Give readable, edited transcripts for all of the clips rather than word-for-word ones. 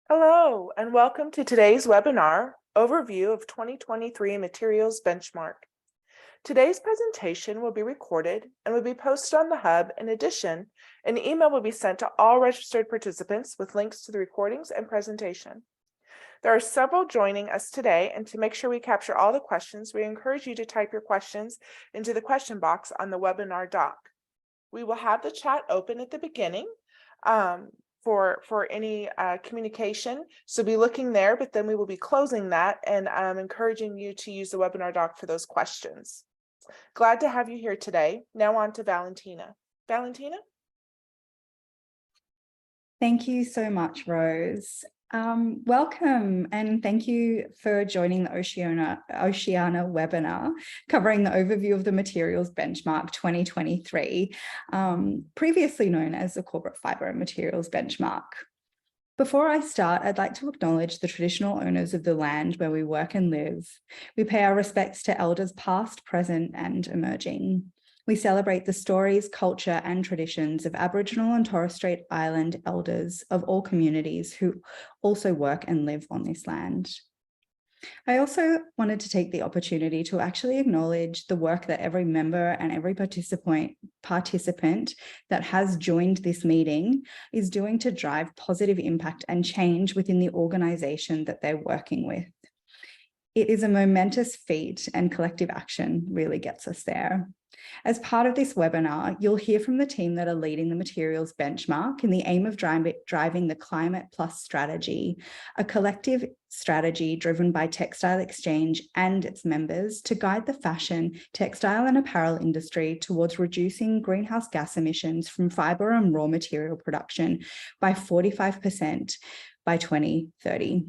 Hello, and welcome to today's webinar, Overview of 2023 Materials Benchmark. Today's presentation will be recorded and will be posted on the Hub. In addition, an email will be sent to all registered participants with links to the recordings and presentation. There are several joining us today, and to make sure we capture all the questions, we encourage you to type your questions into the question box on the webinar doc. We will have the chat open at the beginning for any communication. So be looking there, but then we will be closing that, and I'm encouraging you to use the webinar doc for those questions. Glad to have you here today. Now on to Valentina. Valentina? Thank you so much, Rose. Welcome, and thank you for joining the Oceania webinar covering the overview of the Materials Benchmark 2023, previously known as the Corporate Fibre and Materials Benchmark. Before I start, I'd like to acknowledge the traditional owners of the land where we work and live. We pay our respects to elders past, present, and emerging. We celebrate the stories, culture, and traditions of Aboriginal and Torres Strait Island elders of all communities who also work and live on this land. I also wanted to take the opportunity to actually acknowledge the work that every member and every participant that has joined this meeting is doing to drive positive impact and change within the organisation that they're working with. It is a momentous feat, and collective action really gets us there. As part of this webinar, you'll hear from the team that are leading the Materials Benchmark in the aim of driving the Climate Plus strategy, a collective strategy driven by Textile Exchange and its members to guide the fashion, textile and apparel industry towards reducing greenhouse gas emissions from fibre and raw material production by 45% by 2030.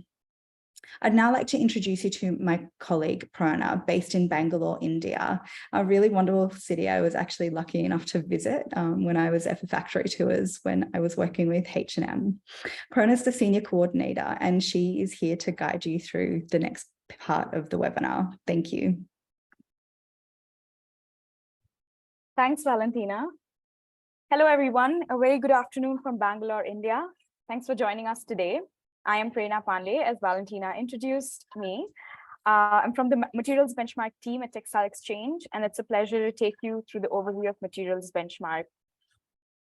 I'd now like to introduce you to my colleague, Prerna, based in Bangalore, India, a really wonderful city I was actually lucky enough to visit when I was there for factory tours when I was working with H&M. Prerna is the senior coordinator, and she is here to guide you through the next part of the webinar. Thank you. Thanks, Valentina. Hello, everyone. A very good afternoon from Bangalore, India. Thanks for joining us today. I am Prerna Pandey, as Valentina introduced me. I'm from the Materials Benchmark team at Textile Exchange, and it's a pleasure to take you through the overview of Materials Benchmark.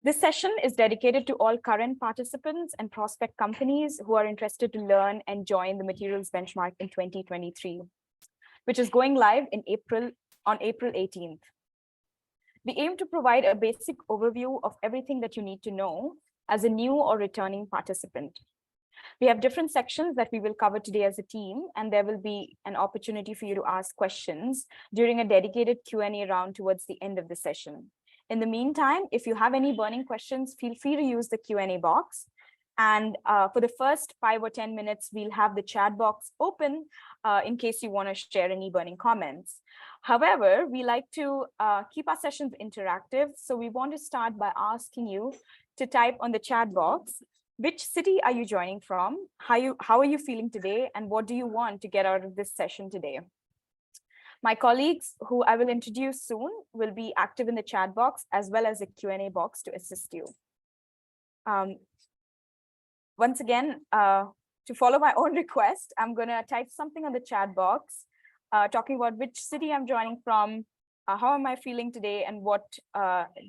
This session is dedicated to all current participants and prospect companies who are interested to learn and join the Materials Benchmark in 2023, which is going live on April 18th. We aim to provide a basic overview of everything that you need to know as a new or returning participant. We have different sections that we will cover today as a team, and there will be an opportunity for you to ask questions during a dedicated Q&A round towards the end of the session. In the meantime, if you have any burning questions, feel free to use the Q&A box. And for the first 5 or 10 minutes, we'll have the chat box open in case you want to share any burning comments. However, we like to keep our sessions interactive, so we want to start by asking you to type on the chat box, which city are you joining from? How are you feeling today? And what do you want to get out of this session today? My colleagues, who I will introduce soon, will be active in the chat box as well as a Q&A box to assist you. Once again, to follow my own request, I'm going to type something on the chat box, talking about which city I'm joining from, how am I feeling today, and what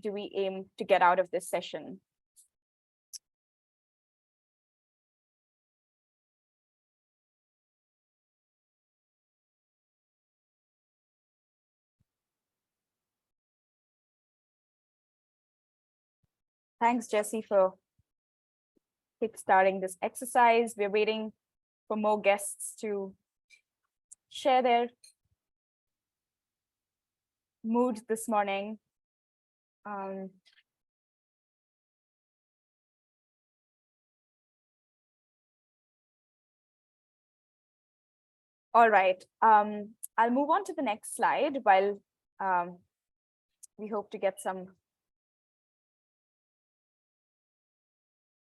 do we aim to get out of this session. Thanks, Jessie, for kickstarting this exercise. We're waiting for more guests to share their mood this morning. All right, I'll move on to the next slide while we hope to get some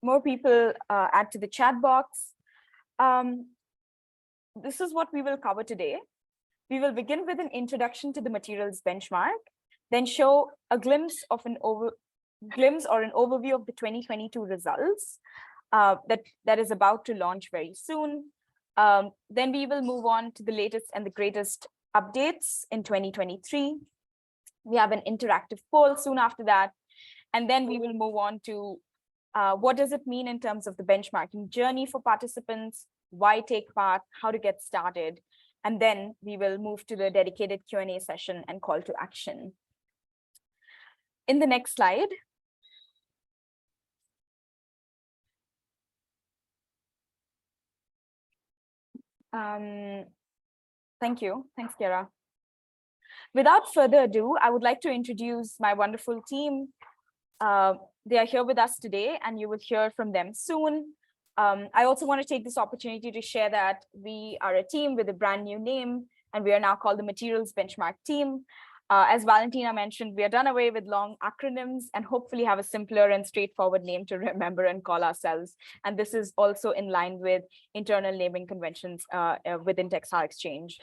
more people add to the chat box. This is what we will cover today. We will begin with an introduction to the Materials Benchmark, then show a glimpse or an overview of the 2022 results, that is about to launch very soon. Then we will move on to the latest and the greatest updates in 2023. We have an interactive poll soon after that. And then we will move on to what does it mean in terms of the benchmarking journey for participants, why take part, how to get started. And then we will move to the dedicated Q&A session and call to action. In the next slide, thank you. Thanks, Kiara. Without further ado, I would like to introduce my wonderful team. They are here with us today, and you will hear from them soon. I also want to take this opportunity to share that we are a team with a brand new name, and we are now called the Materials Benchmark Team. As Valentina mentioned, we are done away with long acronyms and hopefully have a simpler and straightforward name to remember and call ourselves. And this is also in line with internal naming conventions within Textile Exchange.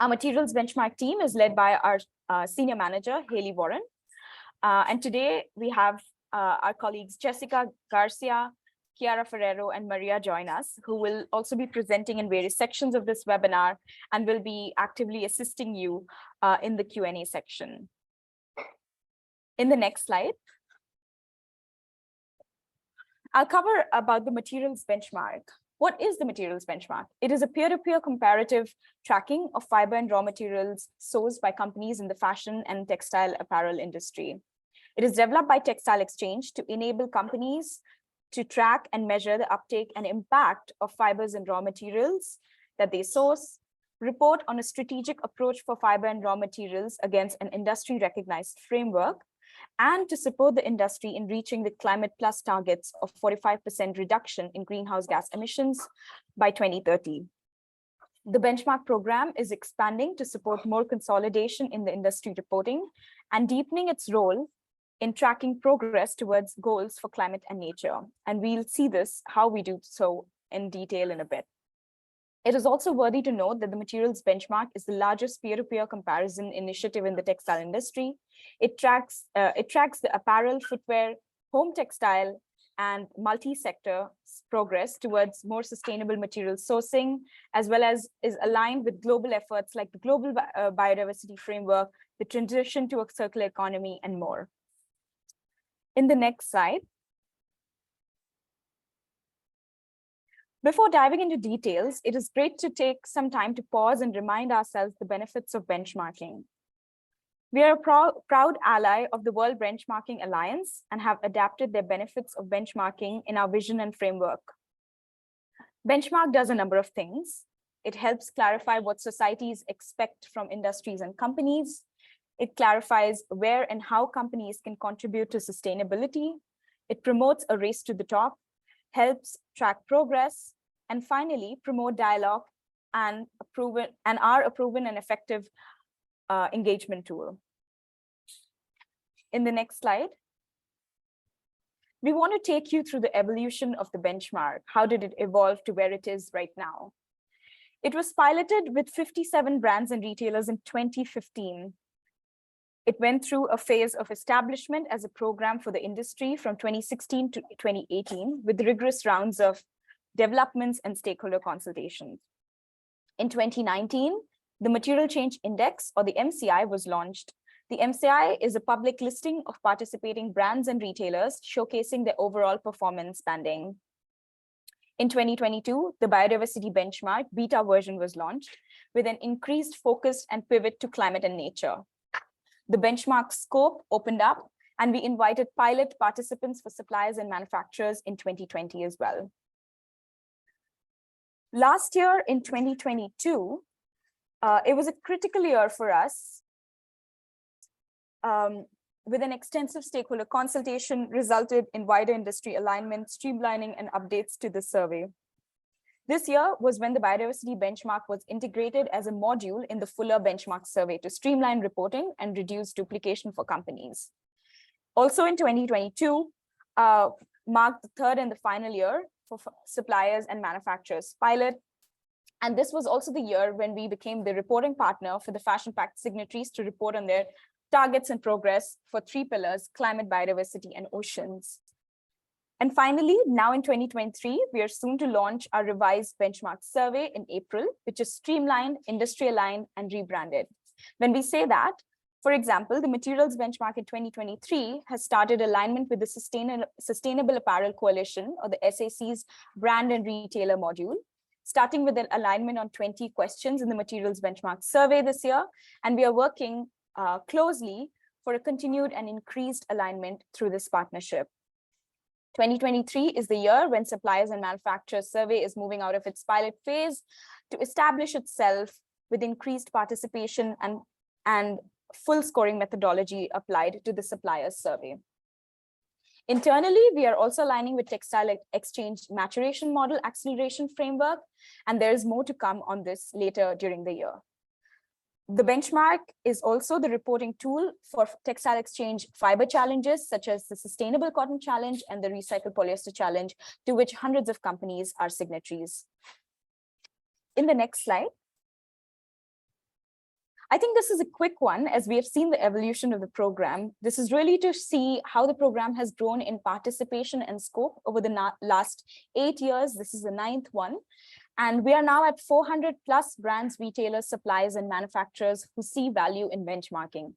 Our Materials Benchmark team is led by our senior manager, Haley Warren. And today we have our colleagues Jessica Garcia, Chiara Ferrero, and Maria join us, who will also be presenting in various sections of this webinar and will be actively assisting you in the Q&A section. In the next slide, I'll cover about the Materials Benchmark. What is the Materials Benchmark? It is a peer-to-peer comparative tracking of fiber and raw materials sourced by companies in the fashion and textile apparel industry. It is developed by Textile Exchange to enable companies to track and measure the uptake and impact of fibers and raw materials that they source, report on a strategic approach for fiber and raw materials against an industry-recognized framework, and to support the industry in reaching the Climate Plus targets of 45% reduction in greenhouse gas emissions by 2030. The benchmark program is expanding to support more consolidation in the industry reporting and deepening its role in tracking progress towards goals for climate and nature. And we'll see this, how we do so in detail in a bit. It is also worthy to note that the Materials Benchmark is the largest peer-to-peer comparison initiative in the textile industry. It tracks the apparel, footwear, home textile, and multi-sector progress towards more sustainable material sourcing, as well as is aligned with global efforts like the Global Biodiversity Framework, the transition to a circular economy, and more. In the next slide, before diving into details, it is great to take some time to pause and remind ourselves the benefits of benchmarking. We are a proud ally of the World Benchmarking Alliance and have adapted their benefits of benchmarking in our vision and framework. Benchmark does a number of things. It helps clarify what societies expect from industries and companies. It clarifies where and how companies can contribute to sustainability. It promotes a race to the top, helps track progress, and finally promote dialogue and are a proven and effective engagement tool. In the next slide, we want to take you through the evolution of the benchmark. How did it evolve to where it is right now? It was piloted with 57 brands and retailers in 2015. It went through a phase of establishment as a program for the industry from 2016 to 2018 with rigorous rounds of developments and stakeholder consultations. In 2019, the Material Change Index, or the MCI, was launched. The MCI is a public listing of participating brands and retailers showcasing their overall performance standing. In 2022, the Biodiversity Benchmark beta version was launched with an increased focus and pivot to climate and nature. The benchmark scope opened up, and we invited pilot participants for suppliers and manufacturers in 2020 as well. Last year in 2022, it was a critical year for us with an extensive stakeholder consultation resulted in wider industry alignment, streamlining, and updates to the survey. This year was when the Biodiversity Benchmark was integrated as a module in the fuller benchmark survey to streamline reporting and reduce duplication for companies. Also in 2022, marked the third and the final year for suppliers and manufacturers pilot. And this was also the year when we became the reporting partner for the Fashion Pact signatories to report on their targets and progress for 3 pillars: climate, biodiversity, and oceans. And finally, now in 2023, we are soon to launch our revised benchmark survey in April, which is streamlined, industry aligned, and rebranded. When we say that, for example, the materials benchmark in 2023 has started alignment with the Sustainable Apparel Coalition, or the SAC's brand and retailer module, starting with an alignment on 20 questions in the materials benchmark survey this year. And we are working closely for a continued and increased alignment through this partnership. 2023 is the year when Suppliers and Manufacturers Survey is moving out of its pilot phase to establish itself with increased participation and full scoring methodology applied to the Suppliers Survey. Internally, we are also aligning with Textile Exchange Maturation Model Acceleration Framework, and there is more to come on this later during the year. The benchmark is also the reporting tool for textile exchange fiber challenges, such as the Sustainable Cotton Challenge and the Recycled Polyester Challenge, to which hundreds of companies are signatories. In the next slide, I think this is a quick one, as we have seen the evolution of the program. This is really to see how the program has grown in participation and scope over the last 8 years. This is the 9th one. And we are now at 400 plus brands, retailers, suppliers, and manufacturers who see value in benchmarking.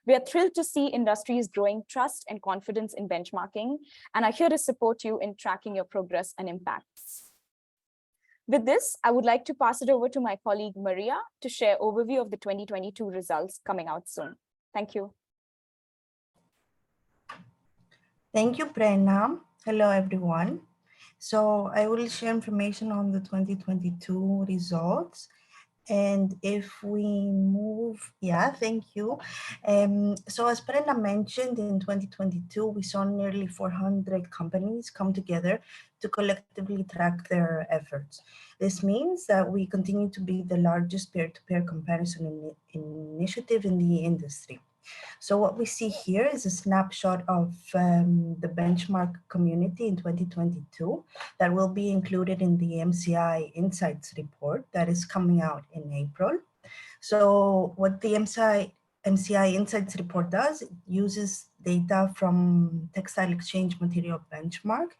We are thrilled to see industries growing trust and confidence in benchmarking, and are here to support you in tracking your progress and impacts. With this, I would like to pass it over to my colleague, Maria, to share overview of the 2022 results coming out soon. Thank you. Thank you, Prerna. Hello, everyone. So I will share information on the 2022 results. And if we move, thank you. So as Prerna mentioned, in 2022, we saw nearly 400 companies come together to collectively track their efforts. This means that we continue to be the largest peer-to-peer comparison initiative in the industry. So what we see here is a snapshot of the benchmark community in 2022 that will be included in the MCI Insights report that is coming out in April. So what the MCI Insights report does, it uses data from Textile Exchange Material Benchmark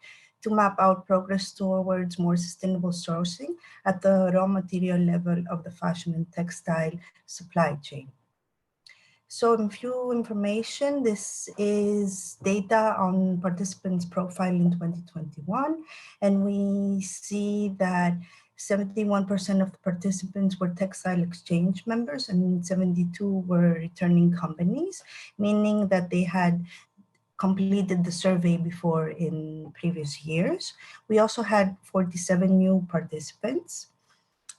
to map out progress towards more sustainable sourcing at the raw material level of the fashion and textile supply chain. So in few information, this is data on participants' profile in 2021, and we see that 71% of the participants were Textile Exchange members and 72 were returning companies, meaning that they had completed the survey before in previous years. We also had 47 new participants.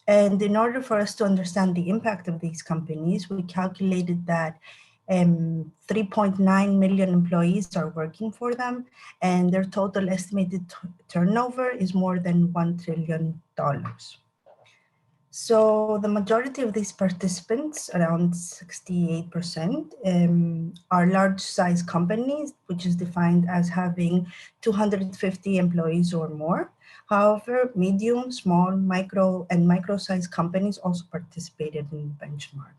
And in order for us to understand the impact of these companies, we calculated that 3.9 million employees are working for them, and their total estimated turnover is more than $1 trillion. So the majority of these participants, around 68%, are large size companies, which is defined as having 250 employees or more. However, medium, small, micro, and micro-sized companies also participated in the benchmark.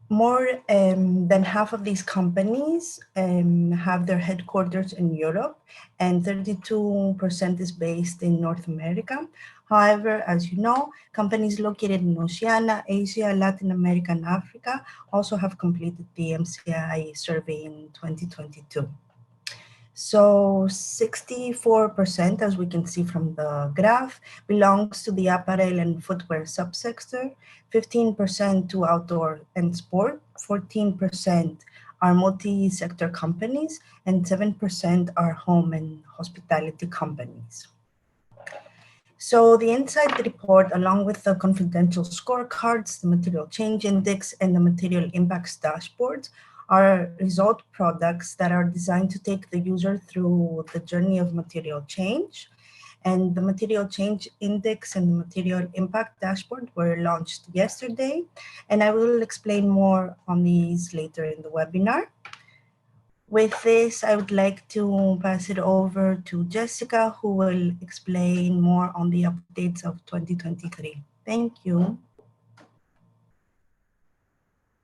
More than half of these companies have their headquarters in Europe, and 32% is based in North America. However, as you know, companies located in Oceania, Asia, Latin America, and Africa also have completed the MCI survey in 2022. So 64%, as we can see from the graph, belongs to the apparel and footwear subsector, 15% to outdoor and sport, 14% are multi-sector companies, and 7% are home and hospitality companies. So the Insight report, along with the confidential scorecards, the material change index, and the material impacts dashboards, are result products that are designed to take the user through the journey of material change. And the material change index and the material impact dashboard were launched yesterday. And I will explain more on these later in the webinar. With this, I would like to pass it over to Jessica, who will explain more on the updates of 2023. Thank you.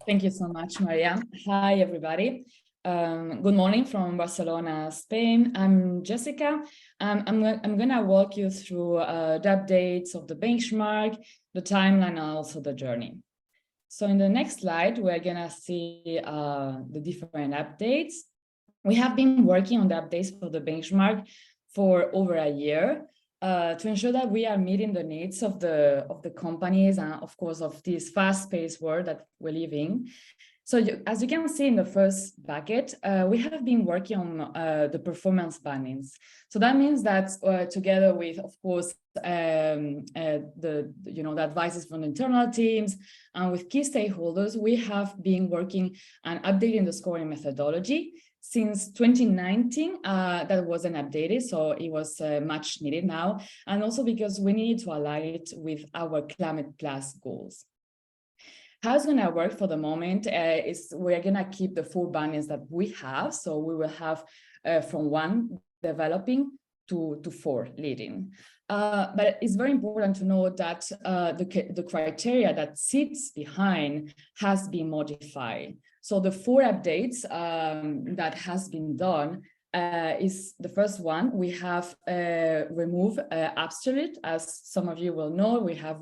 Thank you so much, Maria. Hi, everybody. Good morning from Barcelona, Spain. I'm Jessica. I'm going to walk you through the updates of the benchmark, the timeline, and also the journey. So in the next slide, we're going to see the different updates. We have been working on the updates for the benchmark for over a year to ensure that we are meeting the needs of the companies and, of course, of this fast-paced world that we live in. So as you can see in the first bucket, we have been working on the performance bannings. So that means that together with, of course, the advices from the internal teams and with key stakeholders, we have been working and updating the scoring methodology. Since 2019, that wasn't updated, so it was much needed now, and also because we need to align it with our Climate Plus goals. How it's going to work for the moment is we're going to keep the 4 bannings that we have. So we will have from 1 developing to 4 leading. But it's very important to know that the criteria that sits behind has been modified. So the 4 updates that has been done is the first one. We have removed absolute. As some of you will know, we have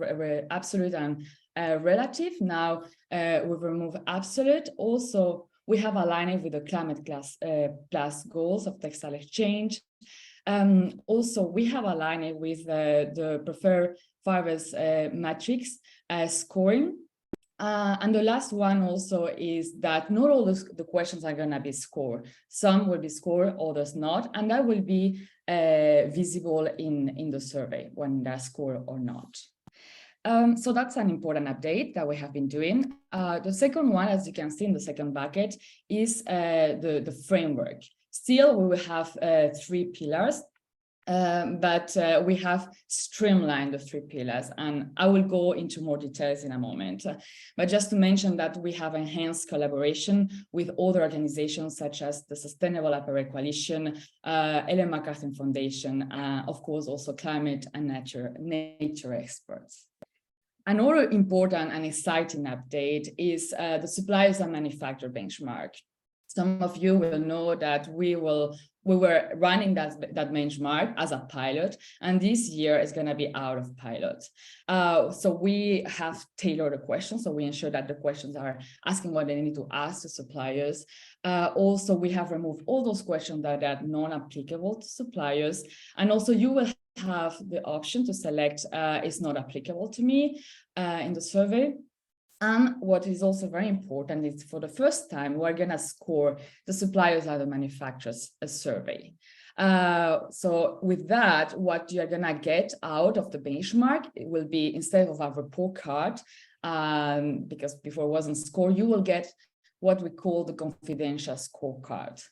absolute and relative. Now we've removed absolute. Also, we have aligned it with the Climate Plus goals of textile exchange. Also, we have aligned it with the preferred fibers matrix scoring. And the last one also is that not all the questions are going to be scored. Some will be scored, others not, and that will be visible in the survey when they're scored or not. So that's an important update that we have been doing. The second one, as you can see in the second bucket, is the framework. Still, we will have 3 pillars, but we have streamlined the 3 pillars, and I will go into more details in a moment. But just to mention that we have enhanced collaboration with other organizations such as the Sustainable Apparel Coalition, Ellen MacArthur Foundation, of course, also climate and nature experts. Another important and exciting update is the suppliers and manufacturer benchmark. Some of you will know that we were running that benchmark as a pilot, and this year is going to be out of pilot. So we have tailored the questions, so we ensure that the questions are asking what they need to ask to suppliers. Also, we have removed all those questions that are non-applicable to suppliers, and also you will have the option to select it's not applicable to me in the survey. And what is also very important is for the first time, we're going to score the suppliers and the manufacturers a survey. So with that, what you're going to get out of the benchmark, it will be, instead of a report card, because before it wasn't scored, you will get what we call the confidential scorecard.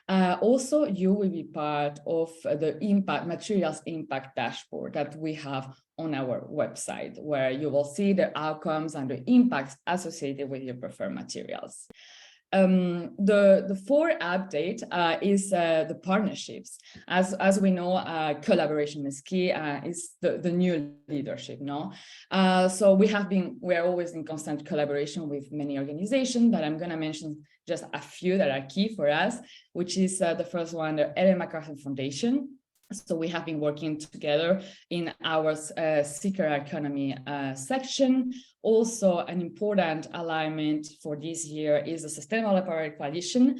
Also, you will be part of the materials impact dashboard that we have on our website, where you will see the outcomes and the impacts associated with your preferred materials. The 4th update is the partnerships. As we know, collaboration is key, is the new leadership, no? So we're always in constant collaboration with many organizations, but I'm going to mention just a few that are key for us, which is the first one, the Ellen MacArthur Foundation. So we have been working together in our circular economy section. Also, an important alignment for this year is the Sustainable Apparel Coalition.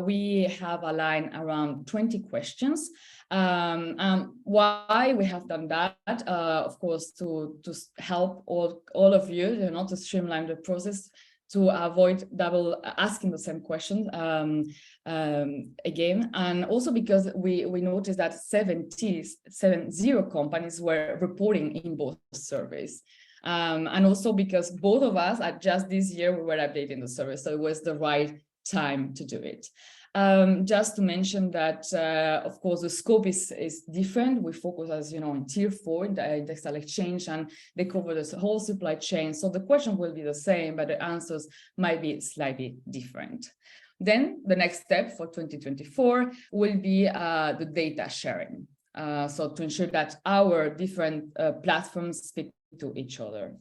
We have aligned around 20 questions. Why we have done that, of course, to help all of you, to streamline the process, to avoid double asking the same questions again. And also because we noticed that 70 companies were reporting in both surveys. And also because both of us, just this year, we were updating the survey, so it was the right time to do it. Just to mention that, of course, the scope is different. We focus, as you know, in tier 4 in the textile exchange, and they cover the whole supply chain. So the question will be the same, but the answers might be slightly different. Then the next step for 2024 will be the data sharing. So to ensure that our different platforms speak to each other.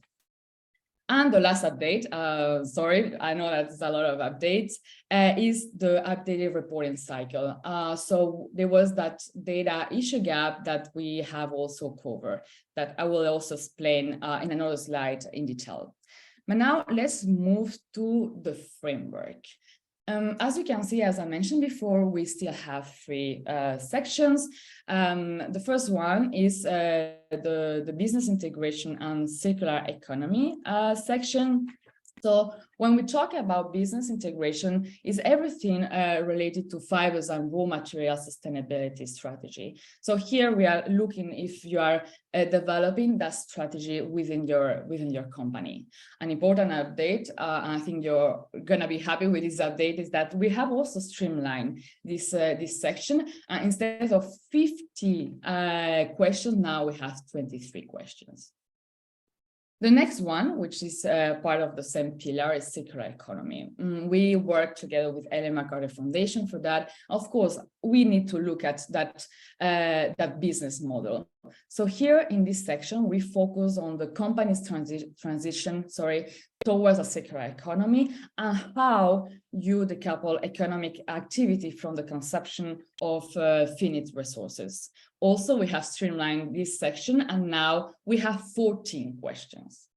And the last update, sorry, I know that's a lot of updates, is the updated reporting cycle. So there was that data issue gap that we have also covered, that I will also explain in another slide in detail. But now let's move to the framework. As you can see, as I mentioned before, we still have three sections. The first one is the business integration and circular economy section. So when we talk about business integration, is everything related to fibers and raw material sustainability strategy. So here we are looking if you are developing that strategy within your company. An important update, and I think you're gonna be happy with this update, is that we have also streamlined this section. Instead of 50 questions, now we have 23 questions. The next one, which is part of the same pillar, is circular economy. We work together with Ellen MacArthur Foundation for that. Of course, we need to look at that business model. So here in this section, we focus on the company's transition towards a circular economy and how you decouple economic activity from the consumption of finite resources. Also, we have streamlined this section, and now we have 14 questions.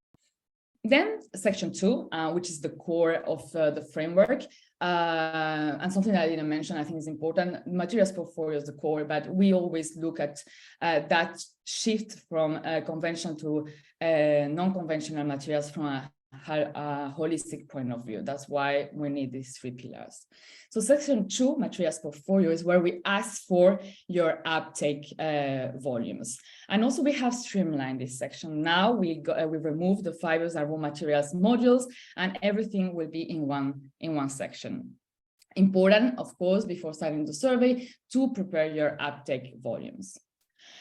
Then section 2, which is the core of the framework, and something that I didn't mention, I think is important. Materials portfolio is the core, but we always look at that shift from conventional to non-conventional materials from a holistic point of view. That's why we need these three pillars. So section 2, materials portfolio, is where we ask for your uptake volumes. And also we have streamlined this section. Now we remove the fibers and raw materials modules, and everything will be in one section. Important, of course, before starting the survey, to prepare your uptake volumes.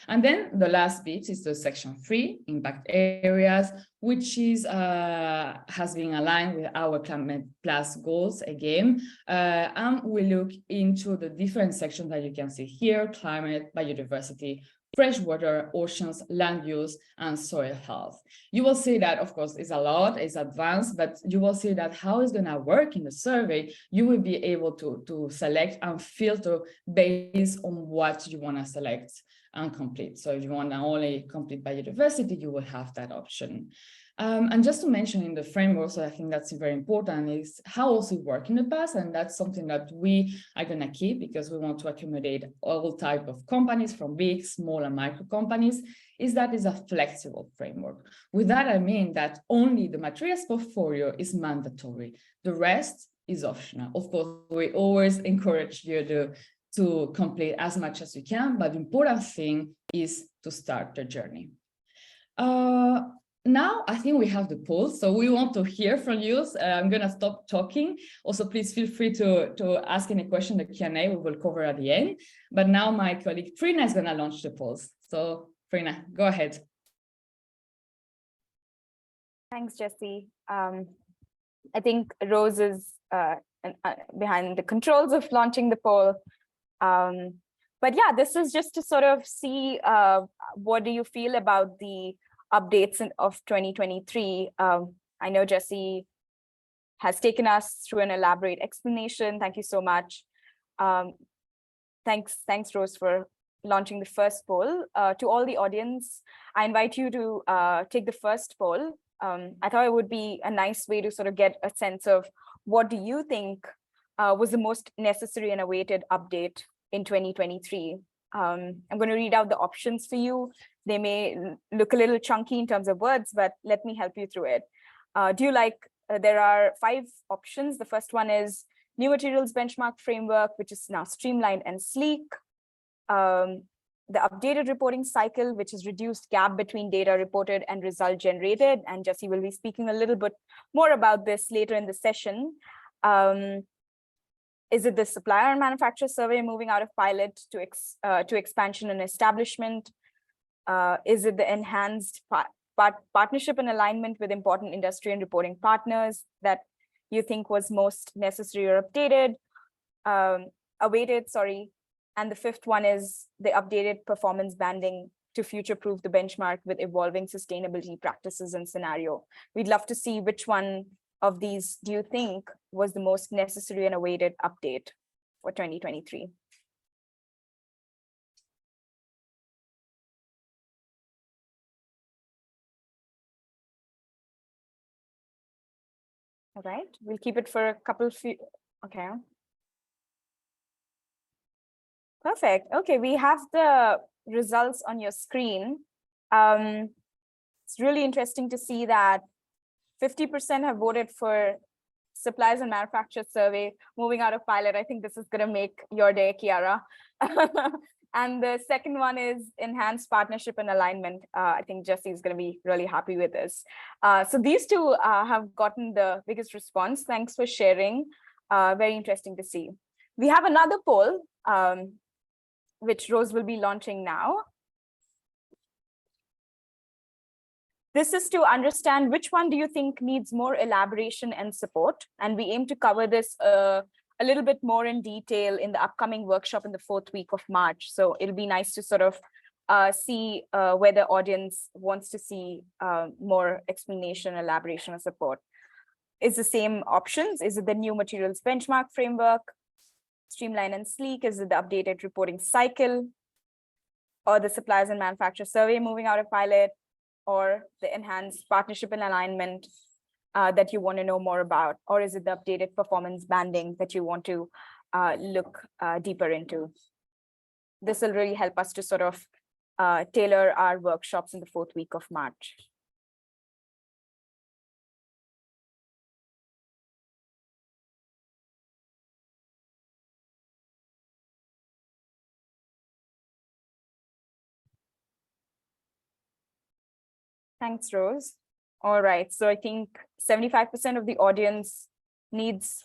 And then the last bit is the section 3, impact areas, which is has been aligned with our Climate Plus goals again. And we look into the different sections that you can see here: climate, biodiversity, freshwater, oceans, land use, and soil health. You will see that, of course, it's a lot, it's advanced, but you will see that how it's going to work in the survey. You will be able to select and filter based on what you want to select and complete. So if you want to only complete biodiversity, you will have that option. And just to mention in the framework, so I think that's very important, is how also it worked in the past, and that's something that we are going to keep because we want to accommodate all type of companies, from big, small, and micro companies, is that is a flexible framework. With that, I mean that only the materials portfolio is mandatory. The rest is optional. Of course, we always encourage you to complete as much as you can, but the important thing is to start the journey. Now, I think we have the polls, so we want to hear from you. I'm going to stop talking. Also, please feel free to ask any question, the Q&A we will cover at the end. But now my colleague Trina is going to launch the polls. So, Trina, go ahead. Thanks, Jessie. I think Rose is behind the controls of launching the poll. But yeah, this is just to sort of see what do you feel about the updates of 2023. I know Jessie has taken us through an elaborate explanation. Thank you so much. Thanks, Rose, for launching the first poll. To all the audience, I invite you to take the first poll. I thought it would be a nice way to sort of get a sense of what do you think was the most necessary and awaited update in 2023. I'm going to read out the options for you. They may look a little chunky in terms of words, but let me help you through it. There are 5 options. The first one is new materials benchmark framework, which is now streamlined and sleek. The updated reporting cycle, which is reduced gap between data reported and result generated. And Jessie will be speaking a little bit more about this later in the session. Is it the supplier and manufacturer survey moving out of pilot to expansion and establishment? Is it the enhanced partnership and alignment with important industry and reporting partners that you think was most necessary or awaited? And the 5th one is the updated performance banding to future-proof the benchmark with evolving sustainability practices and scenario. We'd love to see which one of these do you think was the most necessary and awaited update for 2023? All right, we'll keep it for a couple of few, okay. Perfect, okay, we have the results on your screen. It's really interesting to see that 50% have voted for suppliers and manufacturers survey moving out of pilot. I think this is going to make your day, Kiara. And the second one is enhanced partnership and alignment. I think Jesse is going to be really happy with this. So these two have gotten the biggest response. Thanks for sharing. Very interesting to see. We have another poll, which Rose will be launching now. This is to understand which one do you think needs more elaboration and support. And we aim to cover this a little bit more in detail in the upcoming workshop in the 4th week of March. So it'll be nice to sort of see where the audience wants to see more explanation, elaboration, or support. Is the same options? Is it the new materials benchmark framework, streamline and sleek? Is it the updated reporting cycle, or the suppliers and manufacturer survey moving out of pilot, or the enhanced partnership and alignment that you want to know more about? Or is it the updated performance banding that you want to look deeper into? This will really help us to sort of tailor our workshops in the 4th week of March. Thanks, Rose. All right, so I think 75% of the audience needs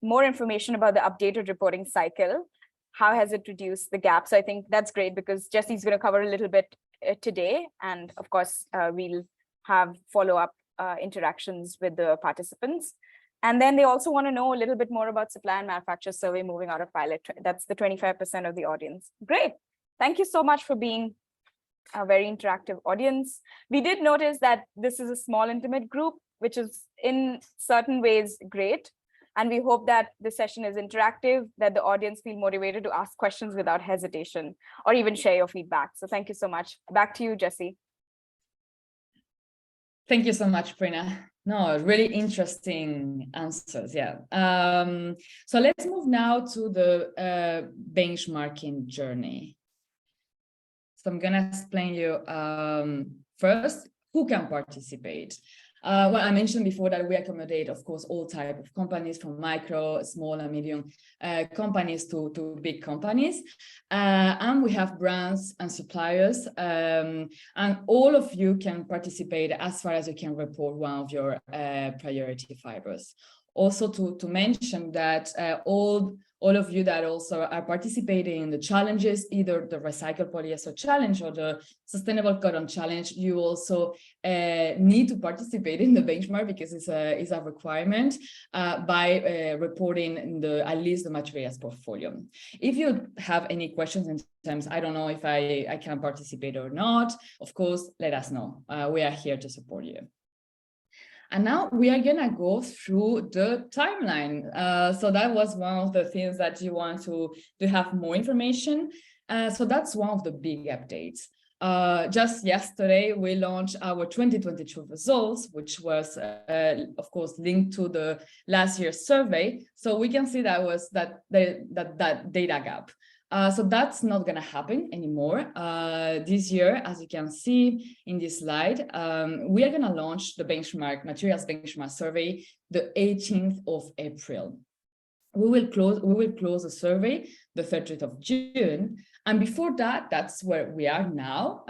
more information about the updated reporting cycle. How has it reduced the gap? So I think that's great because Jesse's going to cover a little bit today. And of course, we'll have follow-up interactions with the participants. And then they also want to know a little bit more about supply and manufacturer survey moving out of pilot. That's the 25% of the audience. Great. Thank you so much for being a very interactive audience. We did notice that this is a small, intimate group, which is in certain ways great. And we hope that the session is interactive, that the audience feel motivated to ask questions without hesitation or even share your feedback. So thank you so much. Back to you, Jesse. Thank you so much, Prerna. No, really interesting answers. Yeah. So let's move now to the benchmarking journey. So I'm going to explain you first who can participate. Well, I mentioned before that we accommodate, of course, all types of companies, from micro, small, and medium companies to big companies. And we have brands and suppliers. And all of you can participate as far as you can report one of your priority fibers. Also to mention that all of you that also are participating in the challenges, either the recycled polyester challenge or the sustainable cotton challenge, you also need to participate in the benchmark because it's a requirement by reporting at least the materials portfolio. If you have any questions in terms, I don't know if I can participate or not, of course, let us know. We are here to support you. And now we are gonna go through the timeline. So that was one of the things that you want to have more information. So that's one of the big updates. Just yesterday, we launched our 2022 results, which was, of course, linked to the last year's survey. So we can see that was that data gap. So that's not going to happen anymore. This year, as you can see in this slide, we are going to launch the materials benchmark survey the 18th of April. We will close the survey the 30th of June. And before that, that's where we are now,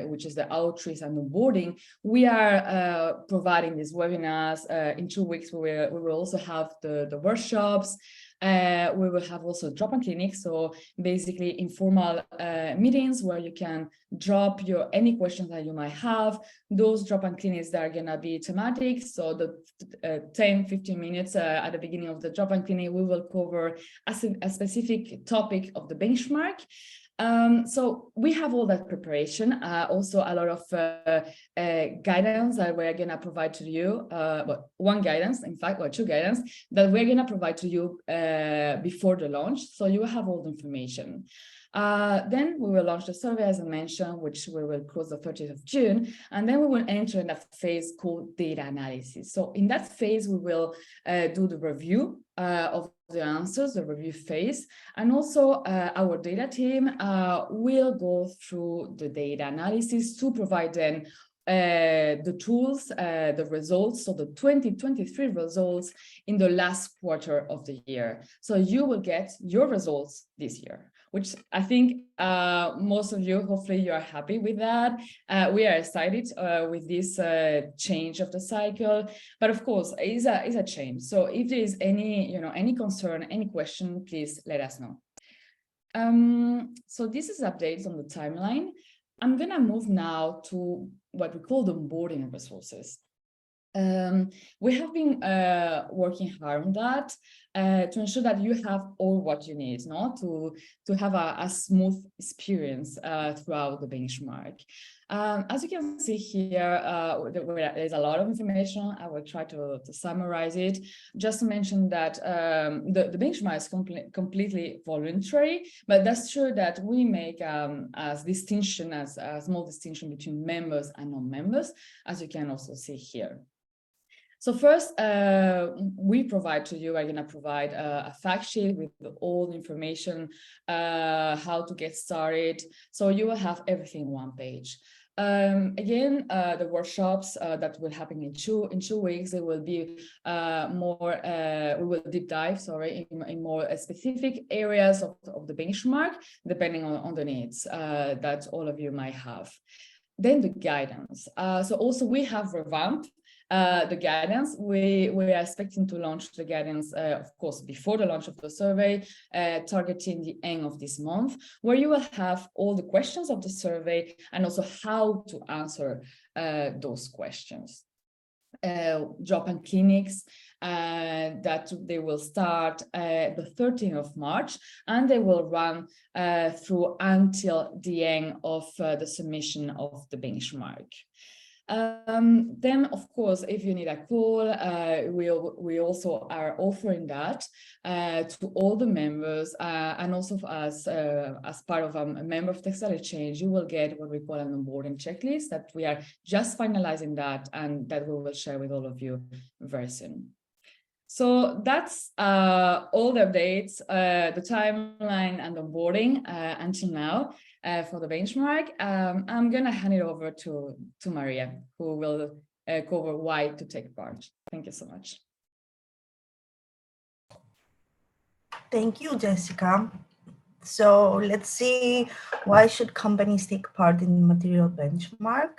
which is the outreach and onboarding. We are providing these webinars. In 2 weeks, we will also have the workshops. We will have also drop-in clinics, so basically informal meetings where you can drop any questions that you might have. Those drop-in clinics that are gonna be thematic, so the 10-15 minutes at the beginning of the drop-in clinic, we will cover a specific topic of the benchmark. So we have all that preparation, also a lot of guidance that we're going to provide to you, well, one guidance, in fact, or two guidance that we're going to provide to you before the launch. So you will have all the information. Then we will launch the survey, as I mentioned, which we will close the 30th of June. And then we will enter in a phase called data analysis. So in that phase, we will do the review of the answers, the review phase, and also our data team will go through the data analysis to provide then the tools, the results, so the 2023 results in the last quarter of the year. So you will get your results this year, which I think most of you, hopefully you are happy with that. We are excited with this change of the cycle, but of course it's a change. So if there is any concern, any question, please let us know. So this is updates on the timeline. I'm gonna move now to what we call the onboarding resources. We have been working hard on that to ensure that you have all what you need, to have a smooth experience throughout the benchmark. As you can see here, there's a lot of information. I will try to summarize it. Just to mention that the benchmark is completely voluntary, but that's true that we make a small distinction between members and non-members, as you can also see here. So first, we provide to you, we're going to provide a fact sheet with all the information, how to get started. So you will have everything on one page. Again, the workshops that will happen in two weeks, they will be we will deep dive, in more specific areas of the benchmark, depending on the needs that all of you might have. Then the guidance. So also we have revamped the guidance. We are expecting to launch the guidance, of course, before the launch of the survey, targeting the end of this month, where you will have all the questions of the survey and also how to answer those questions. Drop-in clinics that they will start the 13th of March, and they will run through until the end of the submission of the benchmark. Then, of course, if you need a call, we also are offering that to all the members, and also as part of a member of Textile Exchange, you will get what we call an onboarding checklist that we are just finalizing that, and that we will share with all of you very soon. So that's all the updates, the timeline and onboarding until now for the benchmark. I'm going to hand it over to Maria, who will cover why to take part. Thank you so much. Thank you, Jessica. So let's see, why should companies take part in the material benchmark?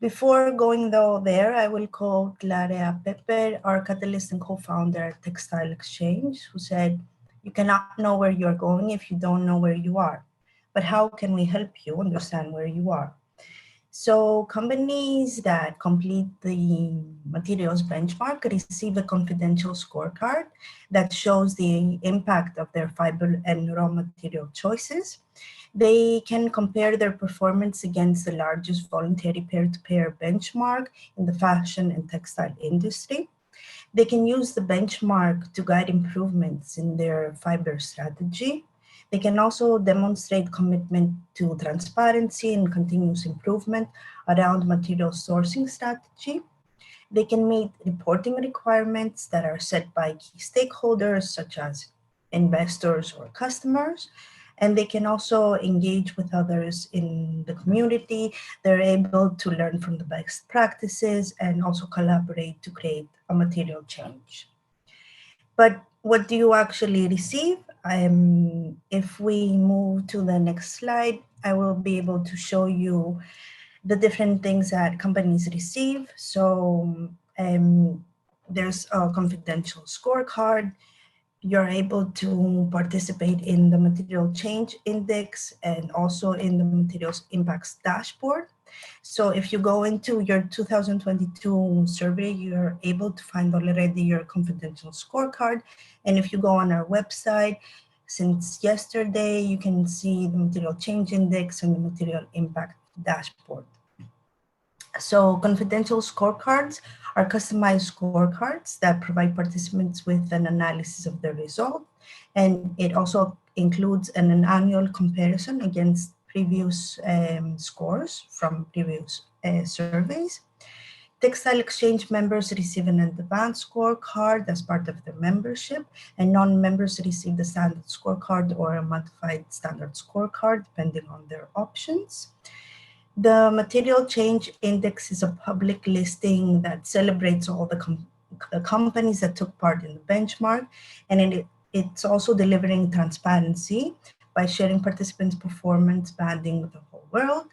Before going there, I will quote Larea Pepper, our catalyst and co-founder at Textile Exchange, who said, "You cannot know where you're going if you don't know where you are. But how can we help you understand where you are?" So companies that complete the materials benchmark receive a confidential scorecard that shows the impact of their fiber and raw material choices. They can compare their performance against the largest voluntary peer-to-peer benchmark in the fashion and textile industry. They can use the benchmark to guide improvements in their fiber strategy. They can also demonstrate commitment to transparency and continuous improvement around material sourcing strategy. They can meet reporting requirements that are set by key stakeholders, such as investors or customers. And they can also engage with others in the community. They're able to learn from the best practices and also collaborate to create a material change. But what do you actually receive? If we move to the next slide, I will be able to show you the different things that companies receive. So there's a confidential scorecard. You're able to participate in the Material Change Index and also in the Materials Impacts Dashboard. So if you go into your 2022 survey, you're able to find already your confidential scorecard. And if you go on our website, Since yesterday, you can see the material change index and the material impact dashboard. So confidential scorecards are customized scorecards that provide participants with an analysis of the result. And it also includes an annual comparison against previous scores from previous surveys. Textile Exchange members receive an advanced scorecard as part of their membership, and non-members receive the standard scorecard or a modified standard scorecard, depending on their options. The Material Change Index is a public listing that celebrates all the companies that took part in the benchmark, and it's also delivering transparency by sharing participants' performance banding with the whole world.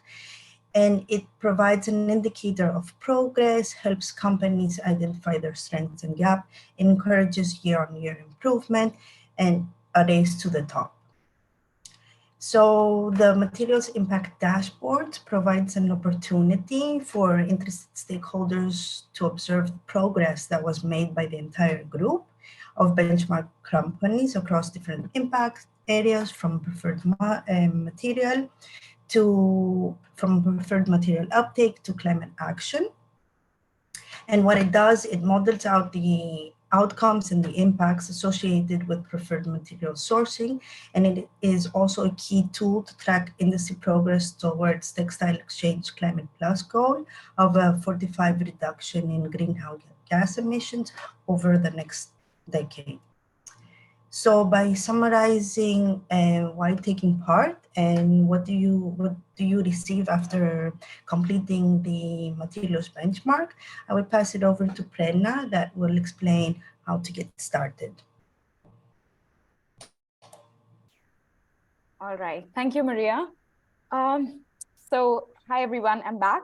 And it provides an indicator of progress, helps companies identify their strengths and gaps, encourages year-on-year improvement, and a race to the top. So the Materials Impact Dashboard provides an opportunity for interested stakeholders to observe the progress that was made by the entire group of benchmark companies across different impact areas, from preferred material uptake to climate action. And what it does, it models out the outcomes and the impacts associated with preferred material sourcing, and it is also a key tool to track industry progress towards Textile Exchange Climate Plus goal of a 45% reduction in greenhouse gas emissions over the next decade. So by summarizing why taking part and what do you receive after completing the materials benchmark, I will pass it over to Prerna that will explain how to get started. All right, thank you, Maria. So hi everyone, I'm back.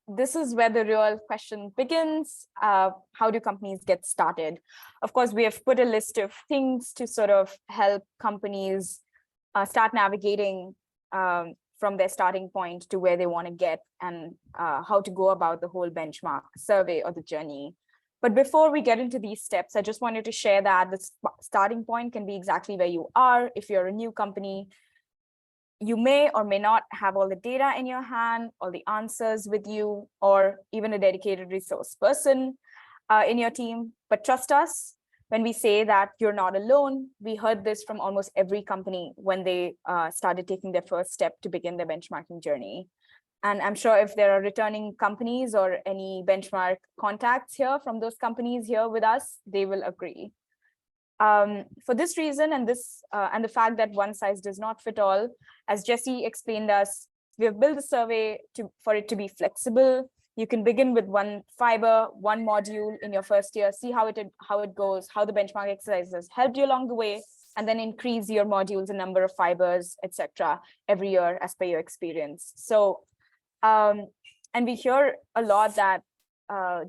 This is where the real question begins. How do companies get started? Of course, we have put a list of things to sort of help companies start navigating from their starting point to where they want to get, and how to go about the whole benchmark survey or the journey. But before we get into these steps, I just wanted to share that the starting point can be exactly where you are. If you're a new company, you may or may not have all the data in your hand, all the answers with you, or even a dedicated resource person in your team. But trust us when we say that you're not alone. We heard this from almost every company when they started taking their first step to begin their benchmarking journey. And I'm sure if there are returning companies or any benchmark contacts here from those companies here with us, they will agree. For this reason and the fact that one size does not fit all, as Jesse explained us, we have built the survey for it to be flexible. You can begin with one fiber, one module in your first year, see how it goes, how the benchmark exercises helped you along the way, and then increase your modules, the number of fibers, etc. every year as per your experience. So, and we hear a lot that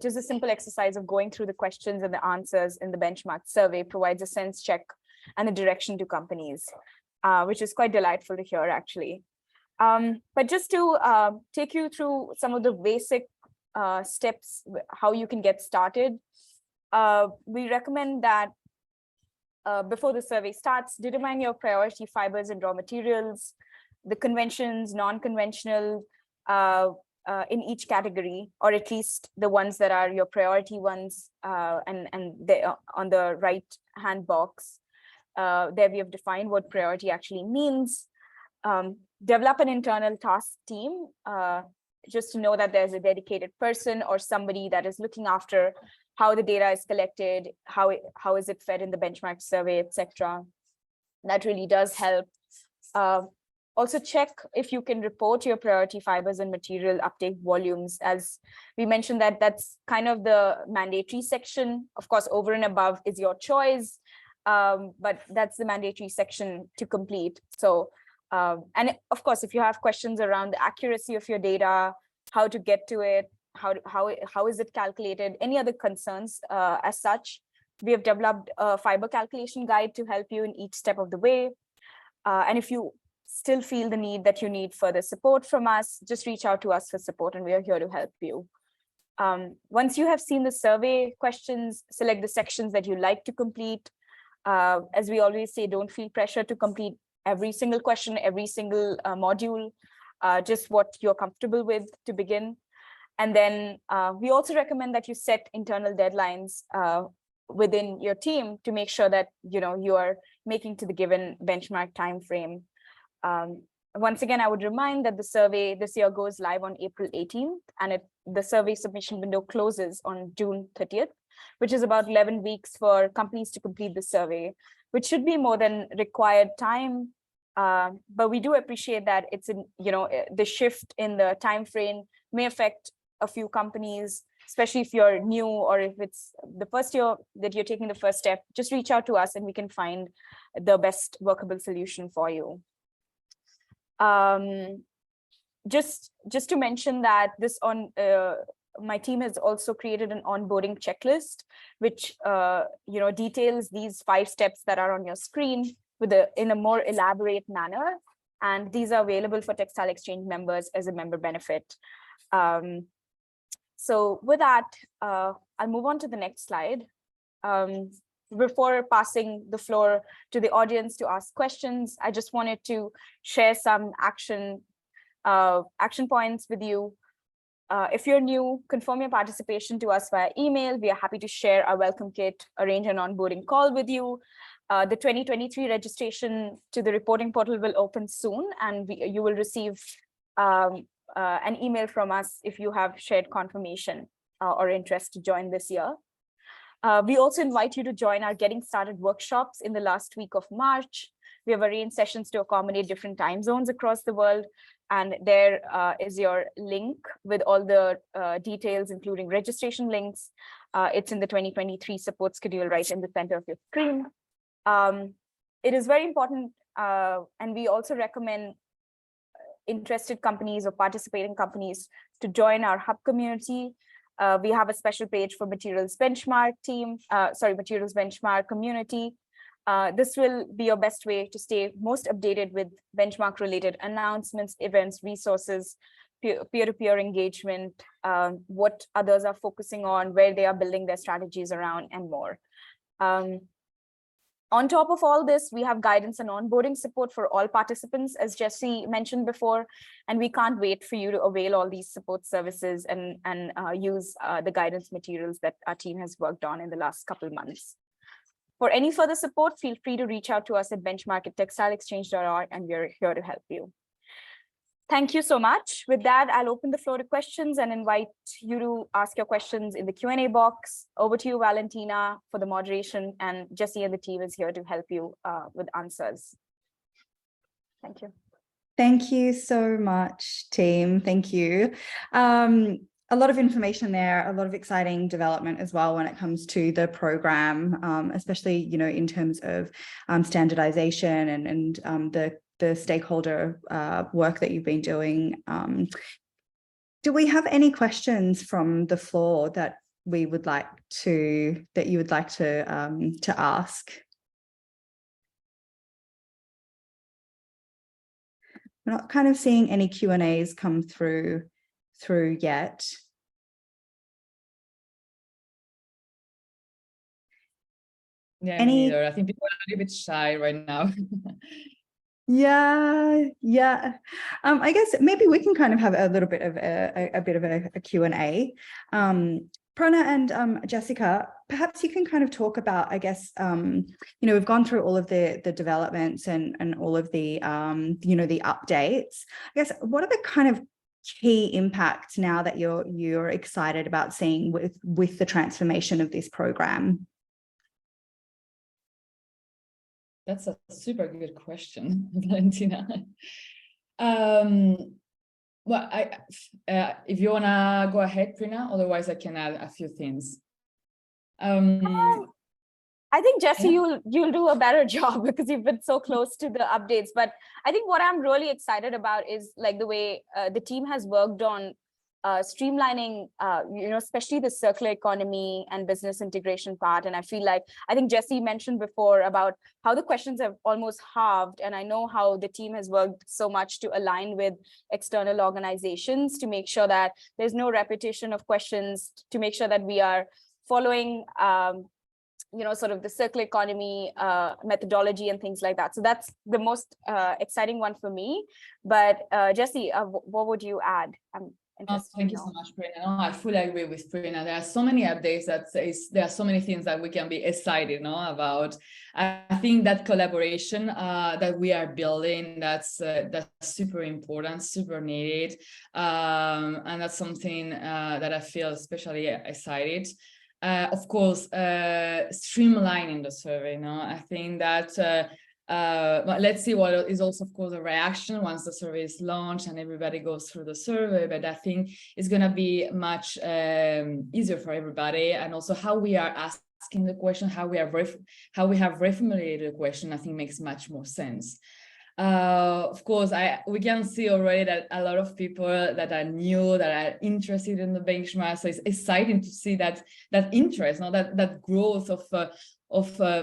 just a simple exercise of going through the questions and the answers in the benchmark survey provides a sense check and a direction to companies, which is quite delightful to hear, actually. But just to take you through some of the basic steps, how you can get started, we recommend that before the survey starts, determine your priority fibers and raw materials, the conventions, non-conventional, in each category, or at least the ones that are your priority ones, and they are on the right hand box. There we have defined what priority actually means. Develop an internal task team, just to know that there's a dedicated person or somebody that is looking after how the data is collected, how is it fed in the benchmark survey, etc. That really does help. Also check if you can report your priority fibers and material uptake volumes. As we mentioned, that's kind of the mandatory section. Of course, over and above is your choice, but that's the mandatory section to complete. So, and of course, if you have questions around the accuracy of your data, how to get to it, how is it calculated, any other concerns as such, we have developed a fiber calculation guide to help you in each step of the way. And if you still feel the need that you need further support from us, just reach out to us for support and we are here to help you. Once you have seen the survey questions, select the sections that you like to complete. As we always say, don't feel pressure to complete every single question, every single module, just what you're comfortable with to begin. And then we also recommend that you set internal deadlines within your team to make sure that you are making to the given benchmark time frame. Once again, I would remind that the survey this year goes live on April 18th, and the survey submission window closes on June 30th, which is about 11 weeks for companies to complete the survey, which should be more than required time. But we do appreciate that it's the shift in the time frame may affect a few companies, especially if you're new or if it's the first year that you're taking the first step. Just reach out to us and we can find the best workable solution for you. Just to mention that my team has also created an onboarding checklist, which details these 5 steps that are on your screen in a more elaborate manner, and these are available for Textile Exchange members as a member benefit. So with that, I'll move on to the next slide. Before passing the floor to the audience to ask questions, I just wanted to share some action points with you. If you're new, confirm your participation to us via email. We are happy to share our welcome kit, arrange an onboarding call with you. The 2023 registration to the reporting portal will open soon, and you will receive an email from us if you have shared confirmation or interest to join this year. We also invite you to join our Getting Started workshops in the last week of March. We have arranged sessions to accommodate different time zones across the world. And there is your link with all the details, including registration links. It's in the 2023 support schedule right in the center of your screen. It is very important, and we also recommend interested companies or participating companies to join our hub community. We have a special page for materials benchmark community. This will be your best way to stay most updated with benchmark related announcements, events, resources, peer-to-peer engagement, what others are focusing on, where they are building their strategies around, and more. On top of all this, we have guidance and onboarding support for all participants, as Jesse mentioned before, and we can't wait for you to avail all these support services and use the guidance materials that our team has worked on in the last couple of months. For any further support, feel free to reach out to us at benchmark@textileexchange.org, and we're here to help you. Thank you so much. With that, I'll open the floor to questions and invite you to ask your questions in the Q&A box. Over to you, Valentina, for the moderation, and Jesse and the team is here to help you with answers. Thank you. Thank you so much, team. Thank you. A lot of information there, a lot of exciting development as well when it comes to the program, especially, in terms of standardization and the stakeholder work that you've been doing. Do we have any questions from the floor that you would like to ask? We're not kind of seeing any Q&As come through yet. Yeah, me neither. I think people are a little bit shy right now. Yeah. I guess maybe we can kind of have a little bit of a Q&A. Prana and Jessica, perhaps you can kind of talk about, I guess, we've gone through all of the developments and all of the, the updates. I guess, what are the kind of key impacts now that you're excited about seeing with the transformation of this program? That's a super good question, Valentina. Well, if you wanna go ahead, Prina, otherwise I can add a few things. I think, Jesse, you'll do a better job because you've been so close to the updates. But I think what I'm really excited about is like the way the team has worked on streamlining, especially the circular economy and business integration part. And I think Jesse mentioned before about how the questions have almost halved. And I know how the team has worked so much to align with external organizations to make sure that there's no repetition of questions, to make sure that we are following sort of the circular economy methodology and things like that. So that's the most exciting one for me. But Jessie, what would you add? I'm interested. Thank you so much, Prerna. No, I fully agree with Prerna. There are so many updates there are so many things that we can be excited about. I think that collaboration that we are building, that's super important, super needed. And that's something that I feel especially excited. Of course, streamlining the survey. I think that but let's see what is also, of course, a reaction once the survey is launched and everybody goes through the survey. But I think it's going to be much easier for everybody, and also how we are asking the question, how we have reformulated the question, I think makes much more sense. Of course, we can see already that a lot of people that are new, that are interested in the benchmark. So it's exciting to see that interest, that growth of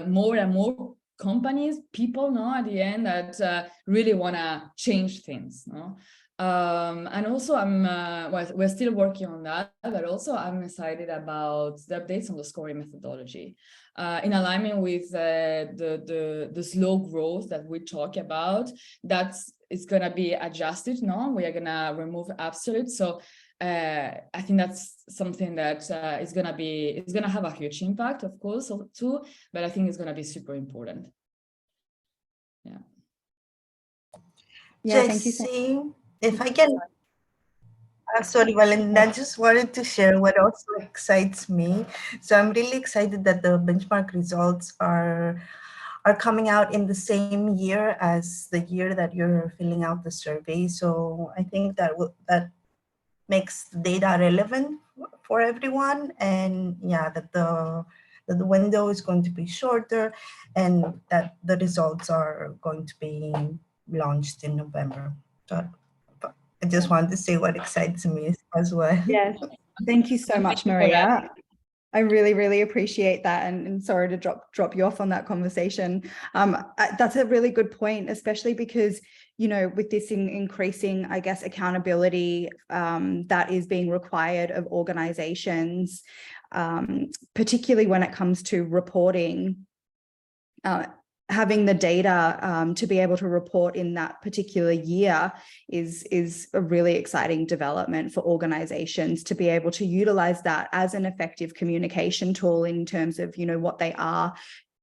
more and more companies, people, at the end, that really want to change things. And also we're still working on that, but also I'm excited about the updates on the scoring methodology in alignment with the slow growth that we talk about. It's going to be adjusted. We are going to remove absolute. So I think that's something that it's going to have a huge impact, of course, too, but I think it's going to be super important. Yeah, thank you. Jessie, if I can, sorry, Valentina, I just wanted to share what also excites me. So I'm really excited that the benchmark results are coming out in the same year as the year that you're filling out the survey. So I think that makes the data relevant for everyone, and that the window is going to be shorter, and that the results are going to be launched in November. So I just wanted to say what excites me as well. Yes, thank you so much, Maria. I really, really appreciate that, and sorry to drop you off on that conversation. That's a really good point, especially because, with this increasing, I guess, accountability that is being required of organizations, particularly when it comes to reporting, having the data to be able to report in that particular year is a really exciting development for organizations to be able to utilize that as an effective communication tool in terms of, what they are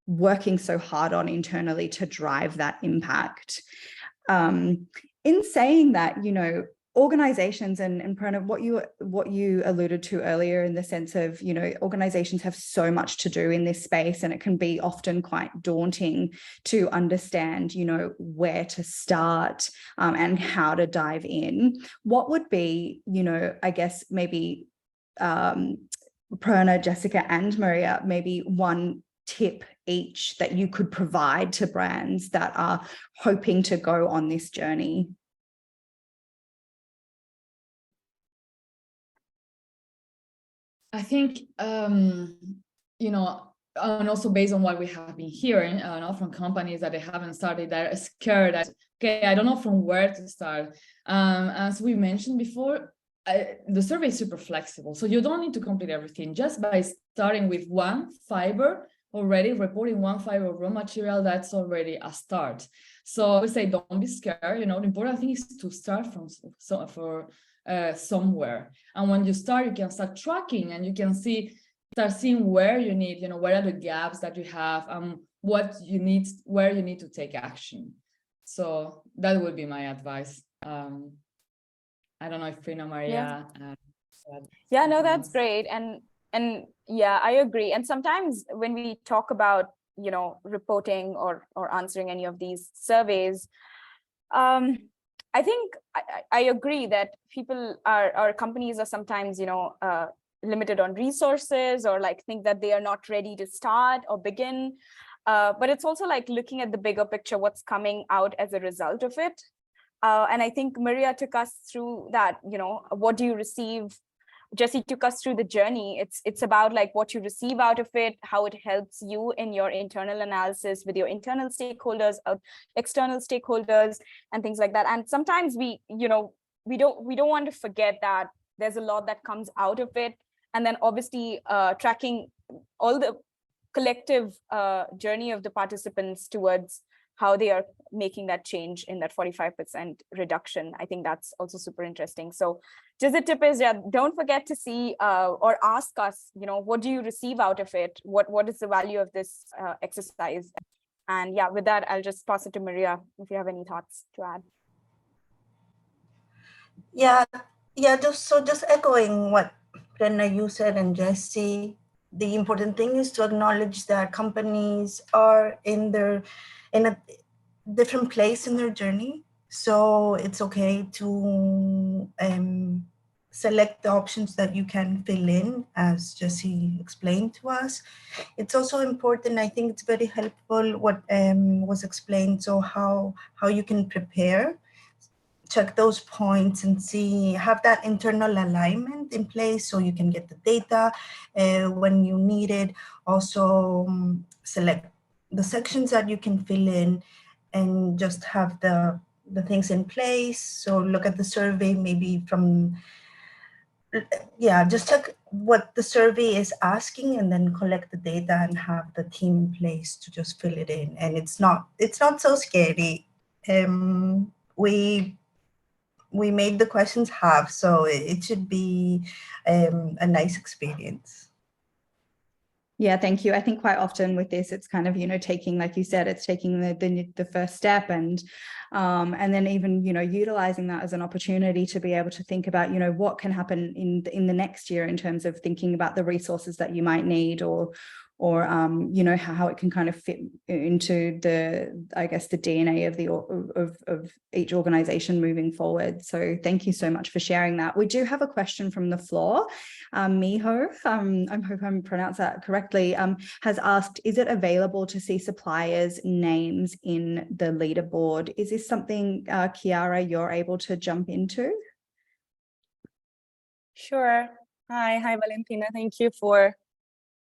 working so hard on internally to drive that impact. In saying that, organizations and Prerna, what you alluded to earlier, in the sense of, organizations have so much to do in this space, and it can be often quite daunting to understand, where to start and how to dive in. What would be, I guess maybe Prerna, Jessica, and Maria, maybe one tip each that you could provide to brands that are hoping to go on this journey? I think, and also based on what we have been hearing from companies that they haven't started, they're scared that, okay, I don't know from where to start. As we mentioned before, the survey is super flexible. So you don't need to complete everything. Just by starting with one fiber already, reporting one fiber of raw material, that's already a start. So I would say don't be scared. The important thing is to start from somewhere, and when you start, you can start tracking, and you can start seeing where you need, where are the gaps that you have, what you need, where you need to take action. So that would be my advice. I don't know if Prerna, Maria. No, that's great, and yeah, I agree. And sometimes when we talk about reporting or answering any of these surveys, I think I agree that people or companies are sometimes, limited on resources, or think that they are not ready to start or begin. But it's also looking at the bigger picture, what's coming out as a result of it. And I think Maria took us through that, what do you receive? Jessie took us through the journey. It's about what you receive out of it, how it helps you in your internal analysis with your internal stakeholders, external stakeholders, and things like that. And sometimes we don't want to forget that there's a lot that comes out of it. And then obviously tracking all the collective journey of the participants towards how they are making that change in that 45% reduction. I think that's also super interesting. So just a tip is, yeah, don't forget to see or ask us, what do you receive out of it? What is the value of this exercise? And yeah, with that, I'll just pass it to Maria if you have any thoughts to add. Yeah, just echoing what Brenna, you said, and Jesse, the important thing is to acknowledge that companies are in a different place in their journey. So it's okay to select the options that you can fill in, as Jesse explained to us. It's also important, I think it's very helpful what was explained, so how you can prepare, check those points and see, have that internal alignment in place so you can get the data when you need it. Also select the sections that you can fill in and just have the things in place. So look at the survey maybe from, just check what the survey is asking and then collect the data and have the team in place to just fill it in. And it's not so scary. We made the questions half, so it should be a nice experience. Yeah, thank you. I think quite often with this, it's kind of, taking, like you said, it's taking the first step and then even, utilizing that as an opportunity to be able to think about, what can happen in the next year in terms of thinking about the resources that you might need or how it can kind of fit into the DNA of each organization moving forward. So thank you so much for sharing that. We do have a question from the floor. Miho, I hope I'm pronounced that correctly, has asked, is it available to see suppliers' names in the leaderboard? Is this something, Chiara, you're able to jump into? Sure. Hi, Valentina. Thank you for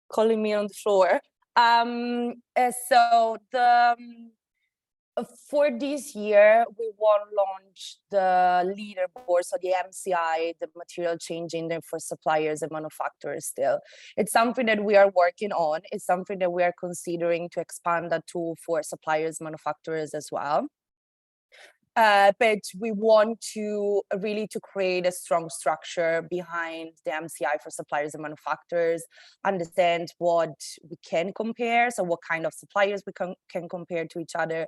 calling me on the floor. For this year, we will launch the leaderboard, so the MCI, the material change index for suppliers and manufacturers still. It's something that we are working on. It's something that we are considering to expand that tool for suppliers, manufacturers as well. But we want to really create a strong structure behind the MCI for suppliers and manufacturers, understand what we can compare, so what kind of suppliers we can compare to each other.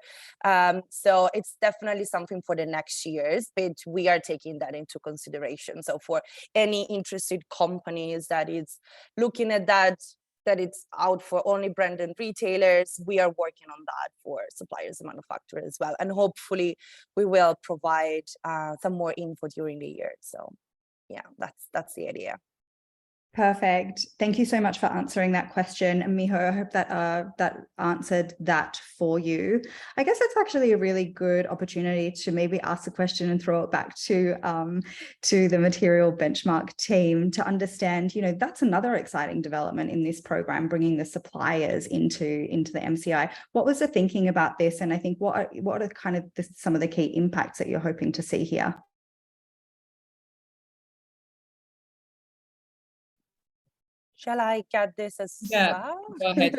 So it's definitely something for the next years, but we are taking that into consideration. So for any interested companies that is looking at that it's out for only branded retailers, we are working on that for suppliers and manufacturers as well. And hopefully we will provide some more info during the year. So yeah, that's the idea. Perfect. Thank you so much for answering that question. And Miho, I hope that that answered that for you. I guess it's actually a really good opportunity to maybe ask a question and throw it back to the material benchmark team to understand, that's another exciting development in this program, bringing the suppliers into the MCI. What was the thinking about this? And I think what are kind of some of the key impacts that you're hoping to see here? Shall I get this as well? Go ahead.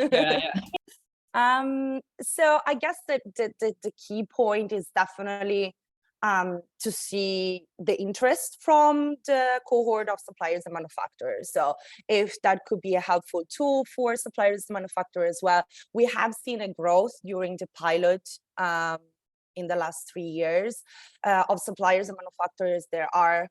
So I guess that the key point is definitely to see the interest from the cohort of suppliers and manufacturers. So if that could be a helpful tool for suppliers and manufacturers as well. We have seen a growth during the pilot in the last 3 years of suppliers and manufacturers. There are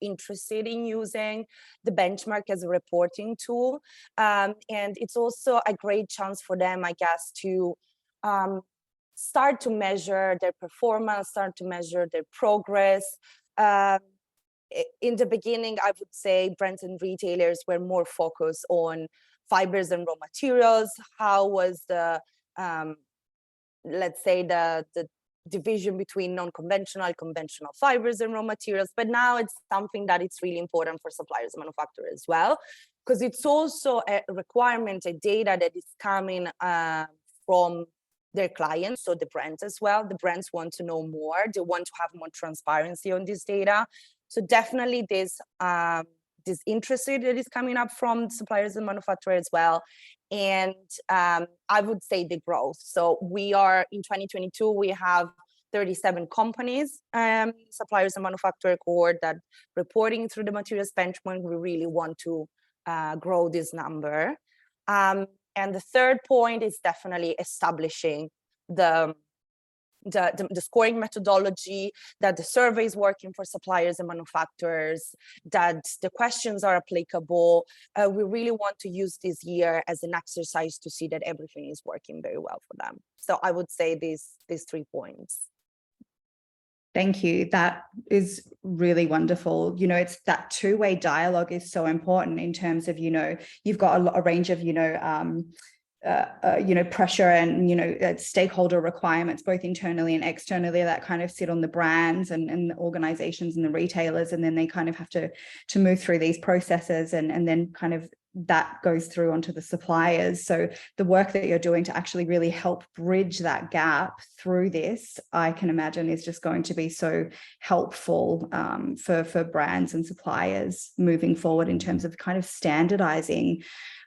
interested in using the benchmark as a reporting tool. And it's also a great chance for them, I guess, to start to measure their performance, start to measure their progress. In the beginning, I would say brands and retailers were more focused on fibers and raw materials. How was the, let's say, the division between non-conventional, conventional fibers and raw materials, but now it's something that it's really important for suppliers and manufacturers as well, because it's also a requirement, a data that is coming from their clients, so the brands as well. The brands want to know more, they want to have more transparency on this data. So definitely this interest that is coming up from suppliers and manufacturers as well. and I would say the growth. So we are in 2022, we have 37 companies, suppliers and manufacturer cohort that reporting through the materials benchmark. We really want to grow this number. And the third point is definitely establishing the scoring methodology, that the survey is working for suppliers and manufacturers, that the questions are applicable. We really want to use this year as an exercise to see that everything is working very well for them. So I would say these 3 points. Thank you. That is really wonderful. You know, it's that two-way dialogue is so important in terms of, you know, you've got a range of, pressure and, stakeholder requirements, both internally and externally, that kind of sit on the brands and the organizations and the retailers. And then they kind of have to move through these processes and then kind of that goes through onto the suppliers. So the work that you're doing to actually really help bridge that gap through this, I can imagine is just going to be so helpful for brands and suppliers moving forward in terms of kind of standardizing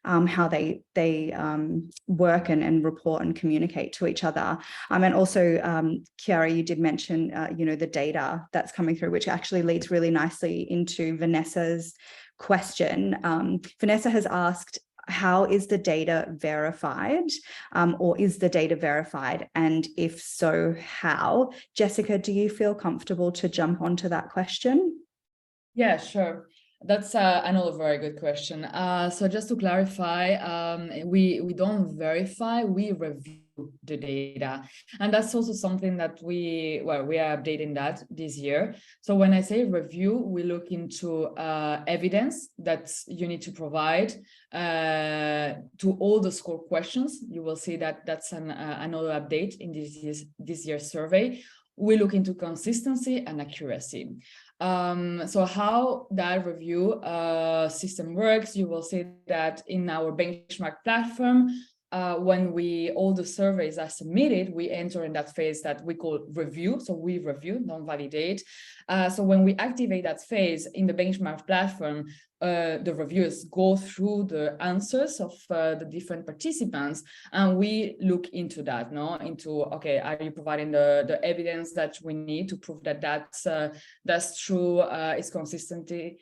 how they work and report and communicate to each other. And also, Chiara, you did mention, the data that's coming through, which actually leads really nicely into Vanessa's question. Vanessa has asked, how is the data verified, or is the data verified? And if so, how? Jessica, do you feel comfortable to jump onto that question? Yeah, sure. That's another very good question. So just to clarify, we don't verify, we review the data. And that's also something that we are updating that this year. So when I say review, we look into evidence that you need to provide to all the score questions. You will see that that's another update in this year's survey. We look into consistency and accuracy. So how that review system works, you will see that in our benchmark platform, when all the surveys are submitted, we enter in that phase that we call review. So we review, don't validate. So when we activate that phase in the benchmark platform, the reviewers go through the answers of the different participants, and we look into that, okay, are you providing the evidence that we need to prove that that's true, is consistency,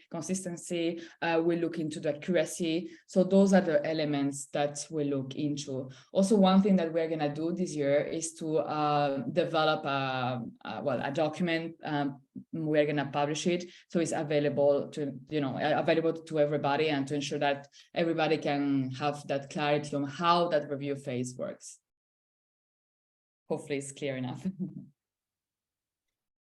we look into the accuracy. So those are the elements that we look into. Also, one thing that we're going to do this year is to develop a document. We're going to publish it, so it's available to everybody, and to ensure that everybody can have that clarity on how that review phase works. Hopefully it's clear enough.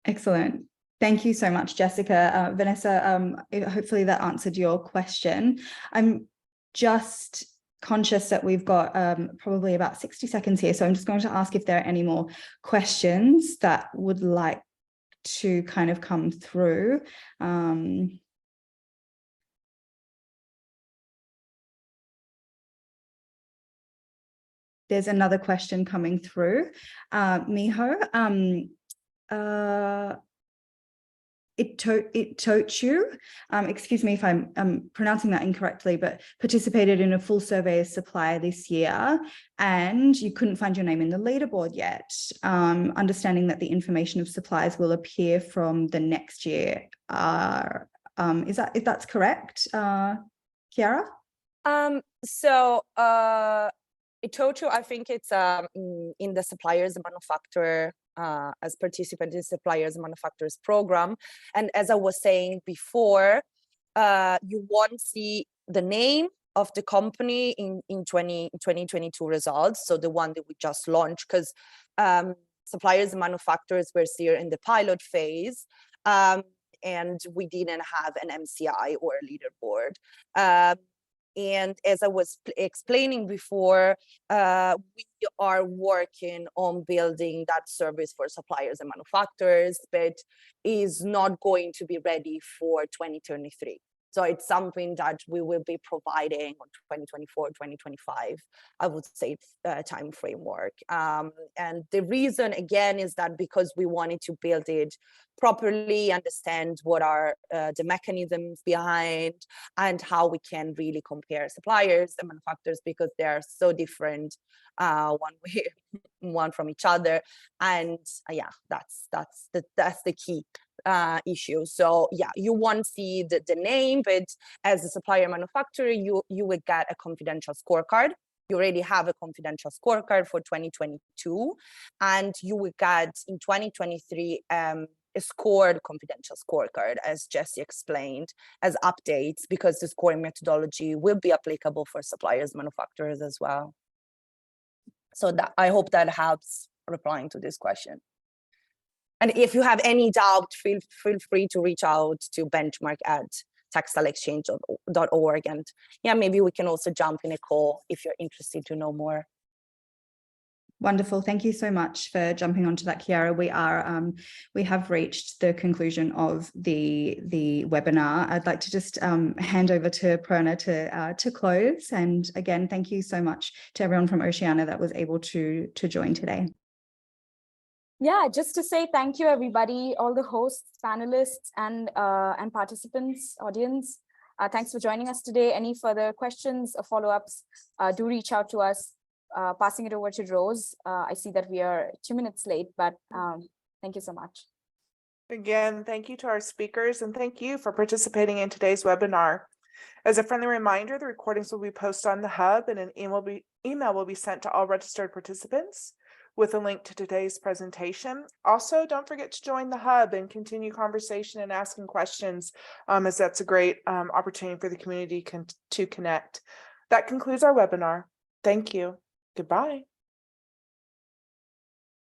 Excellent. Thank you so much, Jessica. Vanessa, hopefully that answered your question. I'm just conscious that we've got probably about 60 seconds here, so I'm just going to ask if there are any more questions that would like to kind of come through. There's another question coming through. Miho, Itochu, excuse me if I'm pronouncing that incorrectly, but participated in a full survey as supplier this year, and you couldn't find your name in the leaderboard yet. Understanding that the information of suppliers will appear from the next year. If that's correct, Chiara? So Itochu, I think it's in the suppliers and manufacturer as participant in suppliers and manufacturers program. And as I was saying before, you won't see the name of the company in 2022 results. So the one that we just launched, because suppliers and manufacturers were still in the pilot phase, and we didn't have an MCI or a leaderboard. And as I was explaining before, we are working on building that service for suppliers and manufacturers, but is not going to be ready for 2023. So it's something that we will be providing on 2024, 2025, I would say, time framework. And the reason, again, is that because we wanted to build it properly, understand what are the mechanisms behind, and how we can really compare suppliers and manufacturers, because they are so different one from each other. And yeah, that's the key issue. So yeah, you won't see the name, but as a supplier manufacturer, you will get a confidential scorecard. You already have a confidential scorecard for 2022, and you will get in 2023 a scored confidential scorecard, as Jessie explained, as updates, because the scoring methodology will be applicable for suppliers, manufacturers as well. So that, I hope that helps replying to this question. And if you have any doubt, feel free to reach out to benchmark@textileexchange.org. And yeah, maybe we can also jump in a call if you're interested to know more. Wonderful. Thank you so much for jumping onto that, Chiara. We have reached the conclusion of the webinar. I'd like to just hand over to Prerna to close. And again, thank you so much to everyone from Oceania that was able to join today. Yeah, just to say thank you, everybody, all the hosts, panelists, and participants, audience. Thanks for joining us today. Any further questions or follow-ups, do reach out to us. Passing it over to Rose. I see that we are 2 minutes late, but thank you so much. Again, thank you to our speakers, and thank you for participating in today's webinar. As a friendly reminder, the recordings will be posted on the Hub, and an email will be sent to all registered participants with a link to today's presentation. Also, don't forget to join the Hub and continue conversation and asking questions, as that's a great opportunity for the community to connect. That concludes our webinar. Thank you. Goodbye.